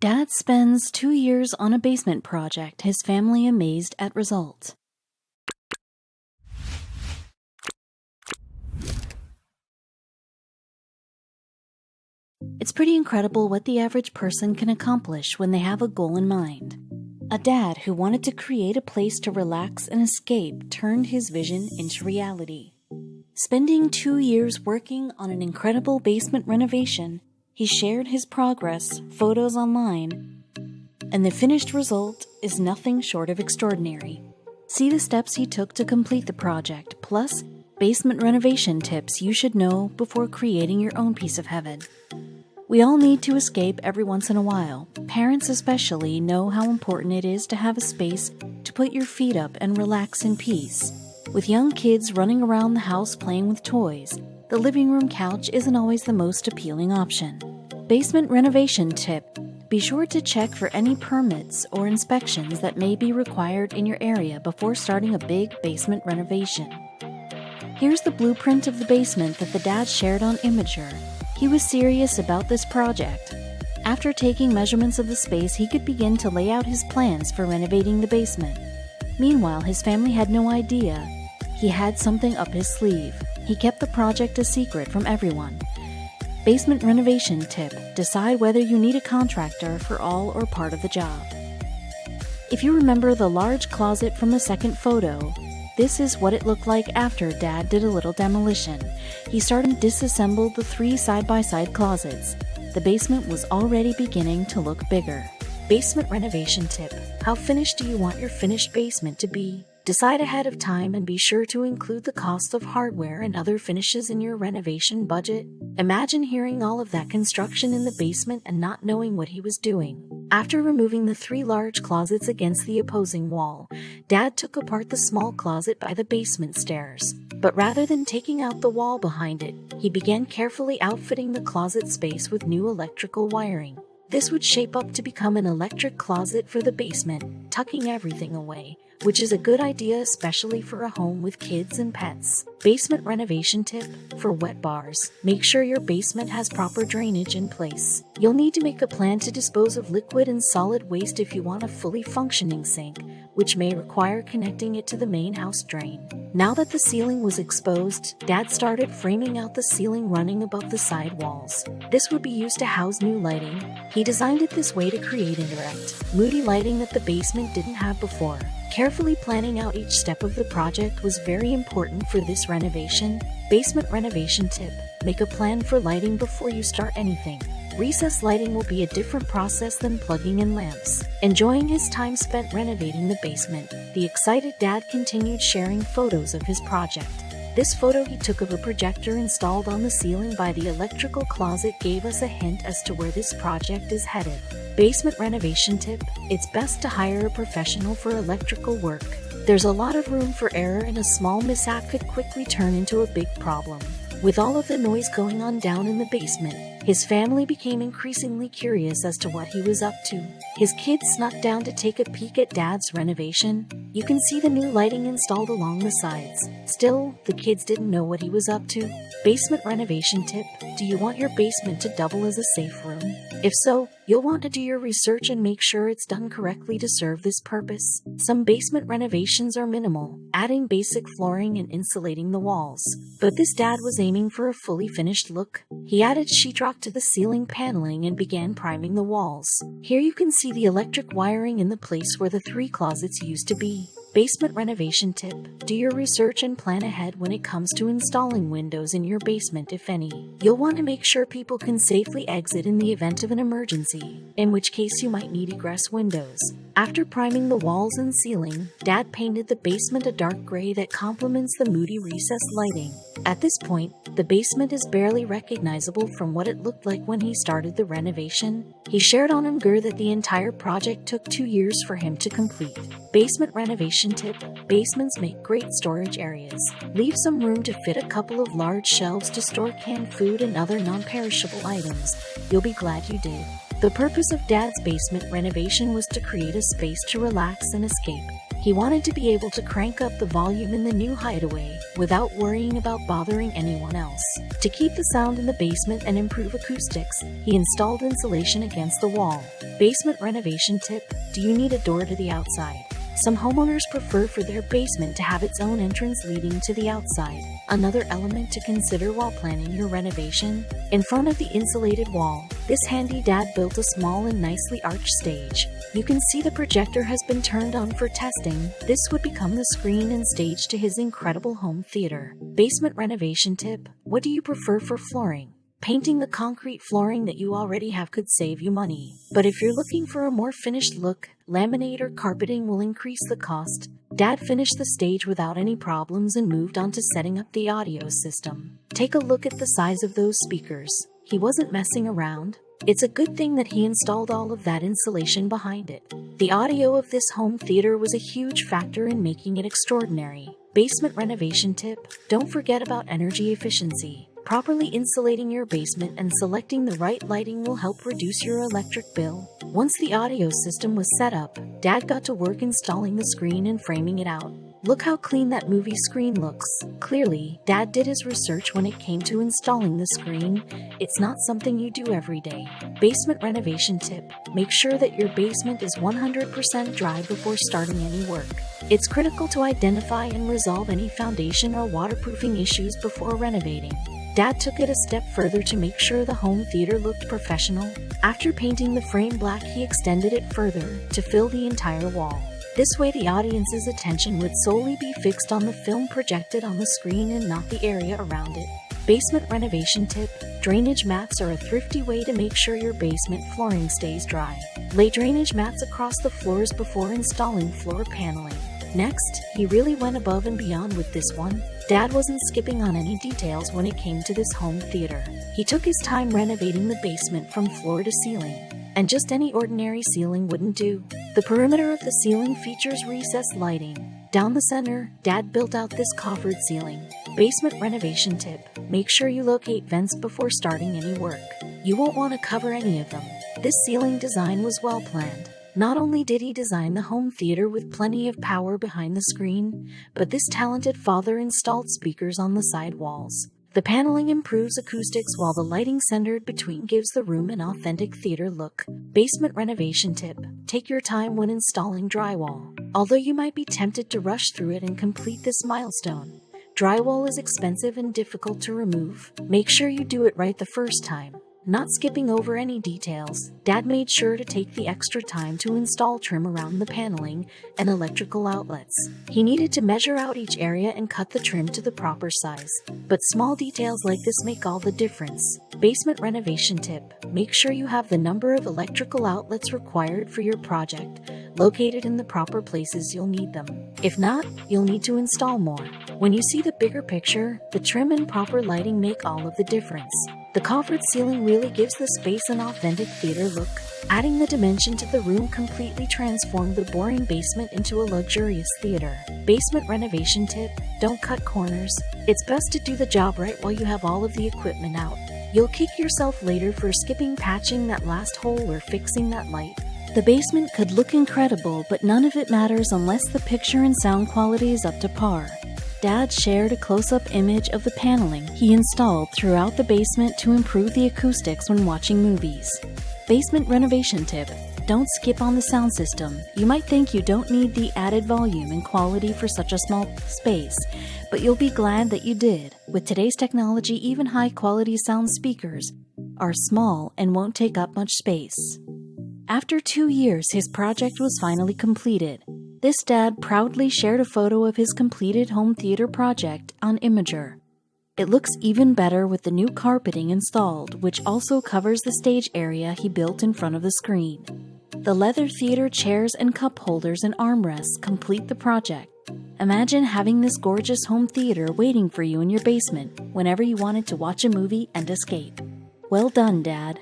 Dad spends 2 years on a basement project, his family amazed at result. It's pretty incredible what the average person can accomplish when they have a goal in mind. A dad who wanted to create a place to relax and escape turned his vision into reality. Spending 2 years working on an incredible basement renovation, he shared his progress, photos online, and the finished result is nothing short of extraordinary. See the steps he took to complete the project, plus basement renovation tips you should know before creating your own piece of heaven. We all need to escape every once in a while. Parents especially know how important it is to have a space to put your feet up and relax in peace. With young kids running around the house playing with toys, the living room couch isn't always the most appealing option. Basement renovation tip: be sure to check for any permits or inspections that may be required in your area before starting a big basement renovation. Here's the blueprint of the basement that the dad shared on Imager. He was serious about this project. After taking measurements of the space, he could begin to lay out his plans for renovating the basement. Meanwhile, his family had no idea he had something up his sleeve. He kept the project a secret from everyone. Basement renovation tip: decide whether you need a contractor for all or part of the job. If you remember the large closet from the second photo, this is what it looked like after Dad did a little demolition. He started to disassemble the 3 side-by-side closets. The basement was already beginning to look bigger. Basement renovation tip: how finished do you want your finished basement to be? Decide ahead of time and be sure to include the cost of hardware and other finishes in your renovation budget. Imagine hearing all of that construction in the basement and not knowing what he was doing. After removing the 3 large closets against the opposing wall, Dad took apart the small closet by the basement stairs. But rather than taking out the wall behind it, he began carefully outfitting the closet space with new electrical wiring. This would shape up to become an electric closet for the basement, tucking everything away, which is a good idea especially for a home with kids and pets. Basement renovation tip for wet bars: make sure your basement has proper drainage in place. You'll need to make a plan to dispose of liquid and solid waste if you want a fully functioning sink, which may require connecting it to the main house drain. Now that the ceiling was exposed, Dad started framing out the ceiling running above the side walls. This would be used to house new lighting. He designed it this way to create indirect, moody lighting that the basement didn't have before. Carefully planning out each step of the project was very important for this renovation. Basement renovation tip: make a plan for lighting before you start anything. Recessed lighting will be a different process than plugging in lamps. Enjoying his time spent renovating the basement, the excited dad continued sharing photos of his project. This photo he took of a projector installed on the ceiling by the electrical closet gave us a hint as to where this project is headed. Basement renovation tip: it's best to hire a professional for electrical work. There's a lot of room for error, and a small mishap could quickly turn into a big problem. With all of the noise going on down in the basement, his family became increasingly curious as to what he was up to. His kids snuck down to take a peek at Dad's renovation. You can see the new lighting installed along the sides. Still, the kids didn't know what he was up to. Basement renovation tip: do you want your basement to double as a safe room? If so, you'll want to do your research and make sure it's done correctly to serve this purpose. Some basement renovations are minimal, adding basic flooring and insulating the walls. But this dad was aiming for a fully finished look. He added sheetrock to the ceiling paneling and began priming the walls. Here you can see the electric wiring in the place where the 3 closets used to be. Basement renovation tip: do your research and plan ahead when it comes to installing windows in your basement, if any. You'll want to make sure people can safely exit in the event of an emergency, in which case you might need egress windows. After priming the walls and ceiling, Dad painted the basement a dark gray that complements the moody recessed lighting. At this point, the basement is barely recognizable from what it looked like when he started the renovation. He shared on Imgur that the entire project took 2 years for him to complete. Basement renovation tip: basements make great storage areas. Leave some room to fit a couple of large shelves to store canned food and other non-perishable items. You'll be glad you did. The purpose of Dad's basement renovation was to create a space to relax and escape. He wanted to be able to crank up the volume in the new hideaway without worrying about bothering anyone else. To keep the sound in the basement and improve acoustics, he installed insulation against the wall. Basement renovation tip: do you need a door to the outside? Some homeowners prefer for their basement to have its own entrance leading to the outside. Another element to consider while planning your renovation: in front of the insulated wall, this handy dad built a small and nicely arched stage. You can see the projector has been turned on for testing. This would become the screen and stage to his incredible home theater. Basement renovation tip: what do you prefer for flooring? Painting the concrete flooring that you already have could save you money. But if you're looking for a more finished look, laminate or carpeting will increase the cost. Dad finished the stage without any problems and moved on to setting up the audio system. Take a look at the size of those speakers. He wasn't messing around. It's a good thing that he installed all of that insulation behind it. The audio of this home theater was a huge factor in making it extraordinary. Basement renovation tip: don't forget about energy efficiency. Properly insulating your basement and selecting the right lighting will help reduce your electric bill. Once the audio system was set up, Dad got to work installing the screen and framing it out. Look how clean that movie screen looks. Clearly, Dad did his research when it came to installing the screen. It's not something you do every day. Basement renovation tip: make sure that your basement is 100% dry before starting any work. It's critical to identify and resolve any foundation or waterproofing issues before renovating. Dad took it a step further to make sure the home theater looked professional. After painting the frame black, he extended it further to fill the entire wall. This way, the audience's attention would solely be fixed on the film projected on the screen and not the area around it. Basement renovation tip: drainage mats are a thrifty way to make sure your basement flooring stays dry. Lay drainage mats across the floors before installing floor paneling. Next, he really went above and beyond with this one. Dad wasn't skipping on any details when it came to this home theater. He took his time renovating the basement from floor to ceiling. And just any ordinary ceiling wouldn't do. The perimeter of the ceiling features recessed lighting. Down the center, Dad built out this coffered ceiling. Basement renovation tip: make sure you locate vents before starting any work. You won't want to cover any of them. This ceiling design was well planned. Not only did he design the home theater with plenty of power behind the screen, but this talented father installed speakers on the side walls. The paneling improves acoustics while the lighting centered between gives the room an authentic theater look. Basement renovation tip: take your time when installing drywall. Although you might be tempted to rush through it and complete this milestone, drywall is expensive and difficult to remove. Make sure you do it right the first time. Not skipping over any details, Dad made sure to take the extra time to install trim around the paneling and electrical outlets. He needed to measure out each area and cut the trim to the proper size. But small details like this make all the difference. Basement renovation tip: make sure you have the number of electrical outlets required for your project located in the proper places you'll need them. If not, you'll need to install more. When you see the bigger picture, the trim and proper lighting make all of the difference. The coffered ceiling really gives the space an authentic theater look. Adding the dimension to the room completely transformed the boring basement into a luxurious theater. Basement renovation tip: don't cut corners. It's best to do the job right while you have all of the equipment out. You'll kick yourself later for skipping patching that last hole or fixing that light. The basement could look incredible, but none of it matters unless the picture and sound quality is up to par. Dad shared a close-up image of the paneling he installed throughout the basement to improve the acoustics when watching movies. Basement renovation tip: don't skip on the sound system. You might think you don't need the added volume and quality for such a small space, but you'll be glad that you did. With today's technology, even high-quality sound speakers are small and won't take up much space. After 2 years, his project was finally completed. This dad proudly shared a photo of his completed home theater project on Imager. It looks even better with the new carpeting installed, which also covers the stage area he built in front of the screen. The leather theater chairs and cup holders and armrests complete the project. Imagine having this gorgeous home theater waiting for you in your basement whenever you wanted to watch a movie and escape. Well done, Dad.